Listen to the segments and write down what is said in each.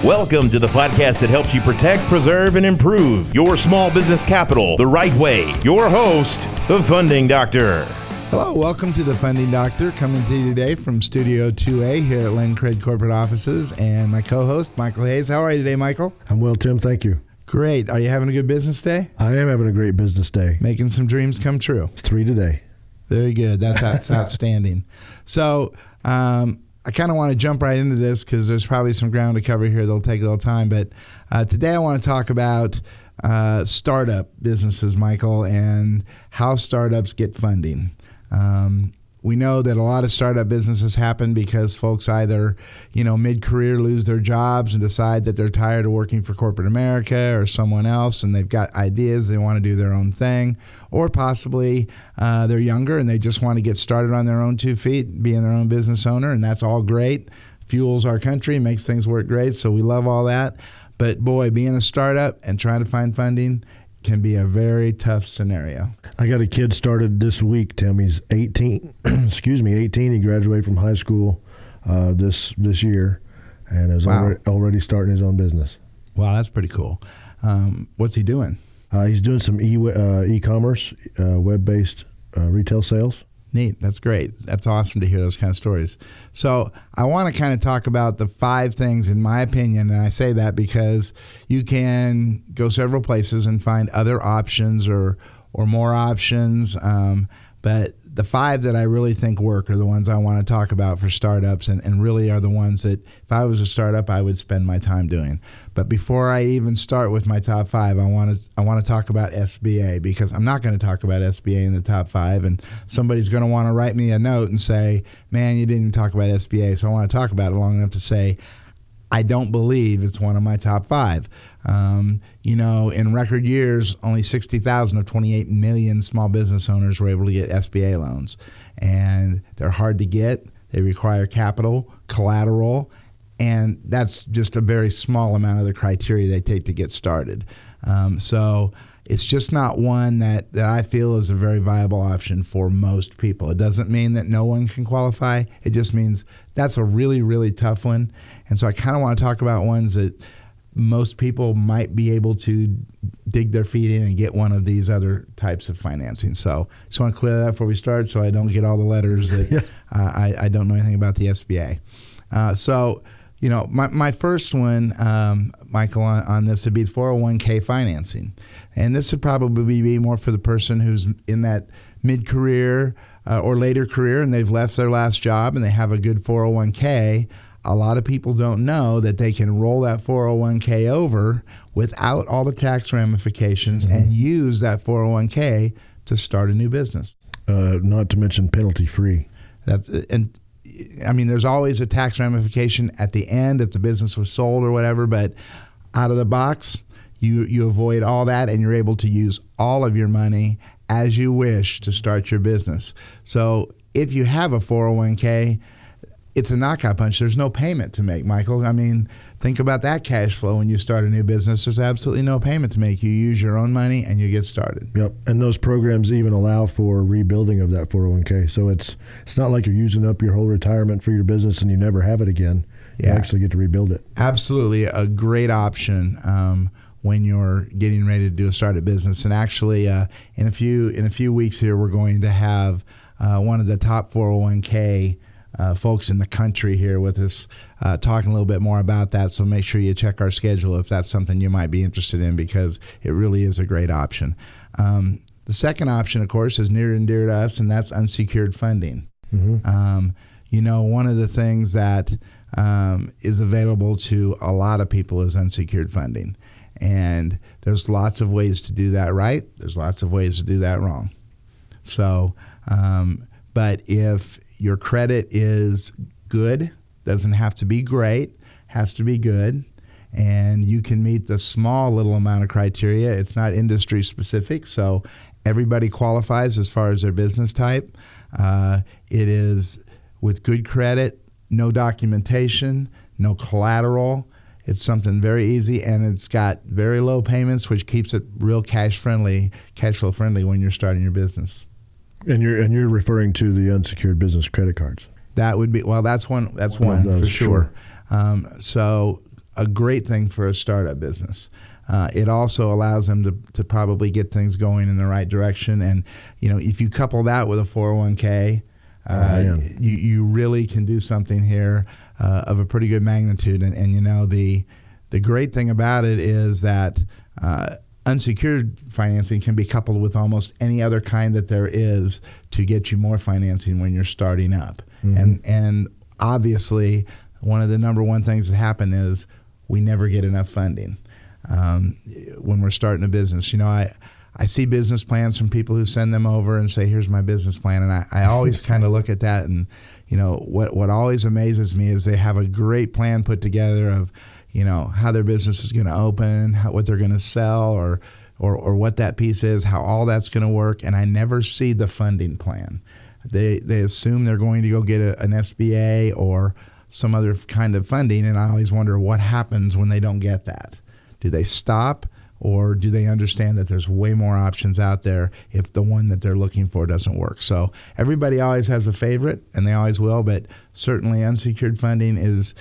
Welcome to the podcast that helps you protect, preserve, and improve your small business capital the right way. Your host, the Funding Doctor. Hello, welcome to the Funding Doctor, coming to you today from Studio 2A here at Len Craig Corporate Offices, and my co-host, Michael Hayes. How are you today, Michael? I'm well, Tim. Thank you. Great. Are you having a good business day? I am having a great business day. Making some dreams come true. 3 today. Very good. That's outstanding. So, I kind of want to jump right into this because there's probably some ground to cover here that'll take a little time. But today I want to talk about startup businesses, Michael, and how startups get funding. We know that a lot of startup businesses happen because folks either, mid-career lose their jobs and decide that they're tired of working for corporate America or someone else, and they've got ideas, they want to do their own thing, or possibly they're younger and they just want to get started on their own 2 feet, being their own business owner, and that's all great. Fuels our country, makes things work great, so we love all that. But boy, being a startup and trying to find funding can be a very tough scenario. I got a kid started this week, Tim. He's 18. 18. He graduated from high school this year and is already starting his own business. Wow, that's pretty cool. What's he doing? He's doing some e-commerce, web-based retail sales. Neat. That's great. That's awesome to hear those kind of stories. So I want to kind of talk about the 5 things, in my opinion, and I say that because you can go several places and find other options or more options, but the 5 that I really think work are the ones I want to talk about for startups and really are the ones that if I was a startup, I would spend my time doing. But before I even start with my top 5, I want to talk about SBA because I'm not going to talk about SBA in the top 5, and somebody's going to want to write me a note and say, man, you didn't even talk about SBA. So I want to talk about it long enough to say, I don't believe it's one of my top 5. In record years, only 60,000 of 28 million small business owners were able to get SBA loans. And they're hard to get. They require capital, collateral, and that's just a very small amount of the criteria they take to get started. So it's just not one that I feel is a very viable option for most people. It doesn't mean that no one can qualify. It just means that's a really, really tough one. And so I kind of want to talk about ones that most people might be able to dig their feet in and get one of these other types of financing. So just want to clear that before we start so I don't get all the letters that I don't know anything about the SBA. My first one, Michael, on this would be 401k financing. And this would probably be more for the person who's in that mid-career or later career and they've left their last job and they have a good 401k. A lot of people don't know that they can roll that 401k over without all the tax ramifications and use that 401k to start a new business. Not to mention penalty-free. There's always a tax ramification at the end if the business was sold or whatever, but out of the box, you avoid all that and you're able to use all of your money as you wish to start your business. So if you have a 401k, it's a knockout punch. There's no payment to make, Michael. Think about that cash flow when you start a new business. There's absolutely no payment to make. You use your own money and you get started. Yep, and those programs even allow for rebuilding of that 401k. So it's not like you're using up your whole retirement for your business and you never have it again. You actually get to rebuild it. Absolutely, a great option when you're getting ready to do a startup business. And actually, in a few weeks here, we're going to have one of the top 401k folks in the country here with us talking a little bit more about that. So make sure you check our schedule if that's something you might be interested in because it really is a great option. The second option, of course, is near and dear to us, and that's unsecured funding. One of the things that is available to a lot of people is unsecured funding. And there's lots of ways to do that right. There's lots of ways to do that wrong. So, but if your credit is good, doesn't have to be great, has to be good, and you can meet the small little amount of criteria. It's not industry specific, so everybody qualifies as far as their business type. It is with good credit, no documentation, no collateral. It's something very easy, and it's got very low payments, which keeps it real cash flow friendly when you're starting your business. And you're referring to the unsecured business credit cards. That would be that's one for sure. So a great thing for a startup business. It also allows them to probably get things going in the right direction. And, if you couple that with a 401k, you really can do something here of a pretty good magnitude. And the great thing about it is that unsecured financing can be coupled with almost any other kind that there is to get you more financing when you're starting up. Mm-hmm. And obviously, one of the number one things that happen is we never get enough funding when we're starting a business. I see business plans from people who send them over and say, here's my business plan. And I always kind of look at that, and what always amazes me is they have a great plan put together of how their business is going to open, what they're going to sell, or what that piece is, how all that's going to work. And I never see the funding plan. They assume they're going to go get an SBA or some other kind of funding, and I always wonder what happens when they don't get that. Do they stop, or do they understand that there's way more options out there if the one that they're looking for doesn't work? So everybody always has a favorite, and they always will, but certainly unsecured funding is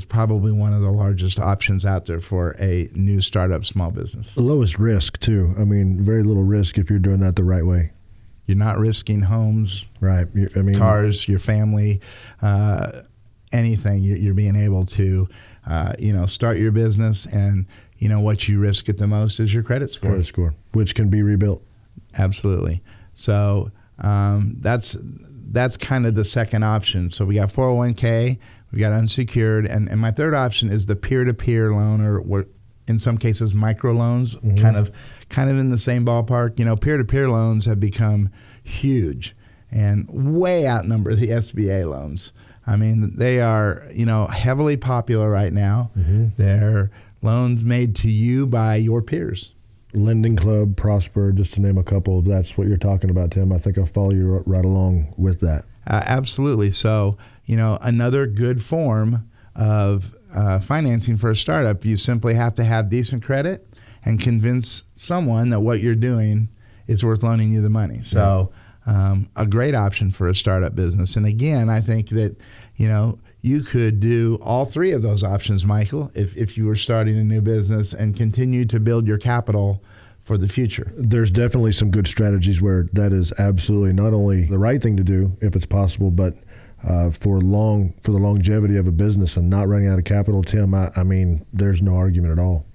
probably one of the largest options out there for a new startup small business. The lowest risk, too. I mean, very little risk if you're doing that the right way. You're not risking homes, right? Cars, your family, anything. You're being able to, start your business, and what you risk it the most is your credit score. Credit score, which can be rebuilt. Absolutely. So that's kind of the second option. So we got 401k, we got unsecured, and my third option is the peer-to-peer loan, or in some cases microloans, mm-hmm. kind of in the same ballpark. Peer-to-peer loans have become huge and way outnumber the SBA loans. I mean, they are, heavily popular right now. Mm-hmm. They're loans made to you by your peers. Lending Club, Prosper, just to name a couple. That's what you're talking about, Tim. I think I'll follow you right along with that. Absolutely. So, another good form of financing for a startup. You simply have to have decent credit and convince someone that what you're doing is worth loaning you the money. So a great option for a startup business. And again, I think that, you could do all three of those options, Michael, if you were starting a new business and continue to build your capital for the future. There's definitely some good strategies where that is absolutely not only the right thing to do, if it's possible, but for the longevity of a business and not running out of capital, Tim, I mean, there's no argument at all.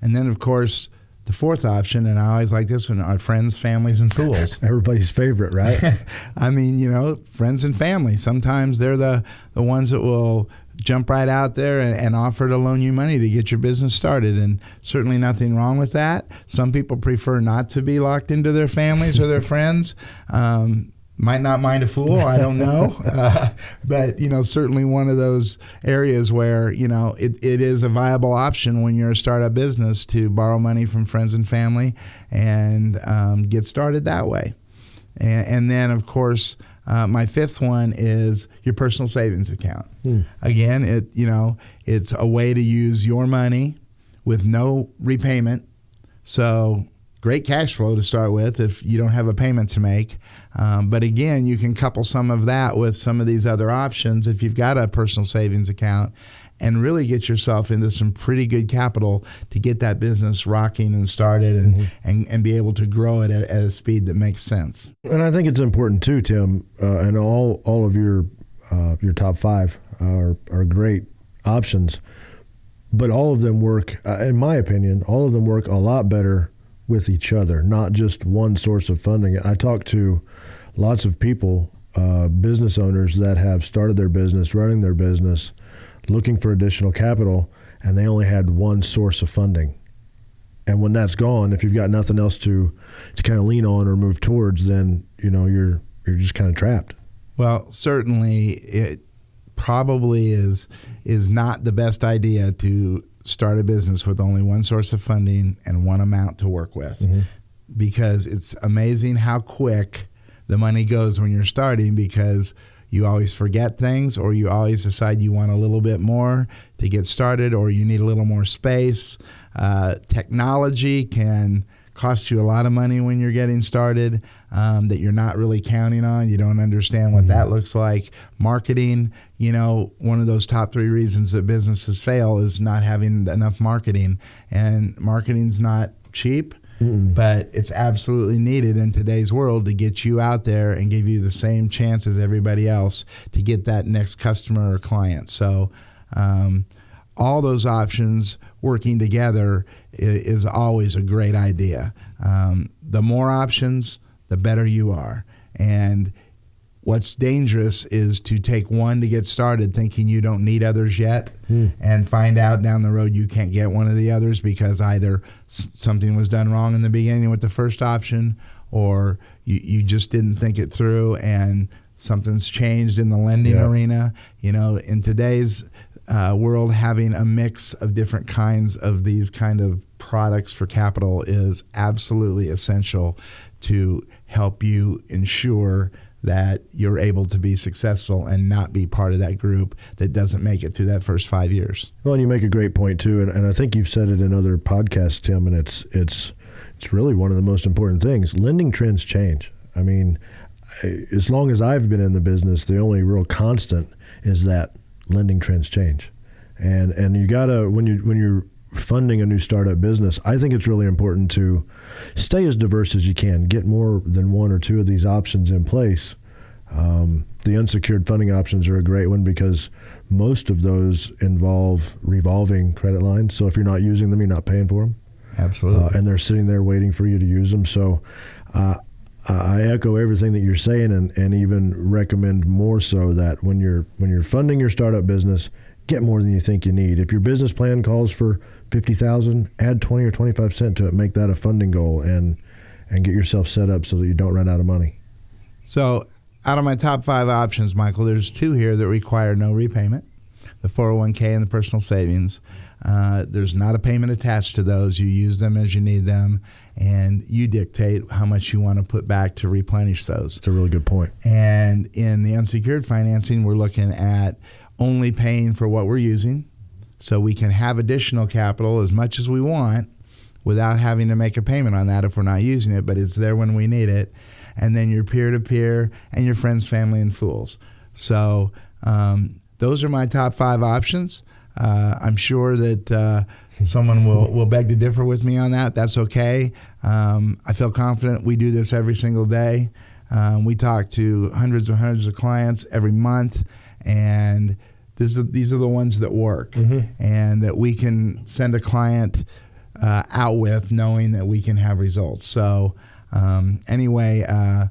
And then, of course, the fourth option, and I always like this one, are friends, families, and fools. Everybody's favorite, right? I mean, friends and family. Sometimes they're the ones that will jump right out there and offer to loan you money to get your business started. And certainly nothing wrong with that. Some people prefer not to be locked into their families or their friends. Might not mind a fool, I don't know. But, certainly one of those areas where, it is a viable option when you're a startup business to borrow money from friends and family and get started that way. And then, of course, my fifth one is your personal savings account. Again, it's a way to use your money with no repayment. So great cash flow to start with if you don't have a payment to make. But again, you can couple some of that with some of these other options if you've got a personal savings account and really get yourself into some pretty good capital to get that business rocking and started and be able to grow it at a speed that makes sense. And I think it's important too, Tim, and all of your top five are great options, but all of them work, in my opinion, all of them work a lot better with each other, not just one source of funding. I talk to lots of people, business owners that have started their business, running their business, looking for additional capital, and they only had one source of funding. And when that's gone, if you've got nothing else to kind of lean on or move towards, then you're just kind of trapped. Well, certainly it probably is not the best idea to start a business with only one source of funding and one amount to work with, because it's amazing how quick the money goes when you're starting, because you always forget things, or you always decide you want a little bit more to get started, or you need a little more space. Technology can costs you a lot of money when you're getting started, that you're not really counting on. You don't understand what that looks like. Marketing, one of those top 3 reasons that businesses fail is not having enough marketing. And marketing's not cheap, but it's absolutely needed in today's world to get you out there and give you the same chance as everybody else to get that next customer or client. So all those options working together is always a great idea. The more options, the better you are. And what's dangerous is to take one to get started thinking you don't need others yet and find out down the road you can't get one of the others because either something was done wrong in the beginning with the first option, or you just didn't think it through and something's changed in the lending arena. In today's world, having a mix of different kinds of these kind of products for capital is absolutely essential to help you ensure that you're able to be successful and not be part of that group that doesn't make it through that first 5 years. Well, and you make a great point too, and I think you've said it in other podcasts, Tim, and it's really one of the most important things. Lending trends change. I mean, as long as I've been in the business, the only real constant is that lending trends change. And you gotta, when you're funding a new startup business, I think it's really important to stay as diverse as you can. Get more than 1 or 2 of these options in place. The unsecured funding options are a great one because most of those involve revolving credit lines. So if you're not using them, you're not paying for them. Absolutely. And they're sitting there waiting for you to use them. So I echo everything that you're saying, and even recommend more so that when you're funding your startup business, get more than you think you need. If your business plan calls for $50,000, add 20 or 25 cents to it, make that a funding goal, and get yourself set up so that you don't run out of money. So out of my top 5 options, Michael, there's 2 here that require no repayment, the 401k and the personal savings. There's not a payment attached to those. You use them as you need them, and you dictate how much you want to put back to replenish those. That's a really good point. And in the unsecured financing, we're looking at only paying for what we're using, so we can have additional capital as much as we want without having to make a payment on that if we're not using it, but it's there when we need it. And then your peer-to-peer and your friends, family, and fools. So those are my top 5 options. I'm sure that someone will beg to differ with me on that. That's okay. I feel confident. We do this every single day. We talk to hundreds and hundreds of clients every month, and these are the ones that work, and that we can send a client out with knowing that we can have results. So anyway, I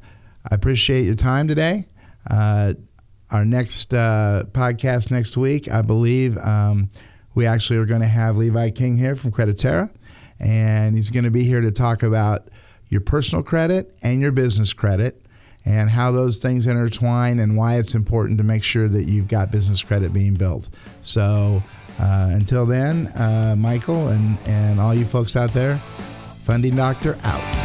appreciate your time today. Our next podcast next week, I believe, we actually are going to have Levi King here from Creditera, and he's going to be here to talk about your personal credit and your business credit and how those things intertwine and why it's important to make sure that you've got business credit being built. So until then, Michael and all you folks out there, Funding Doctor out.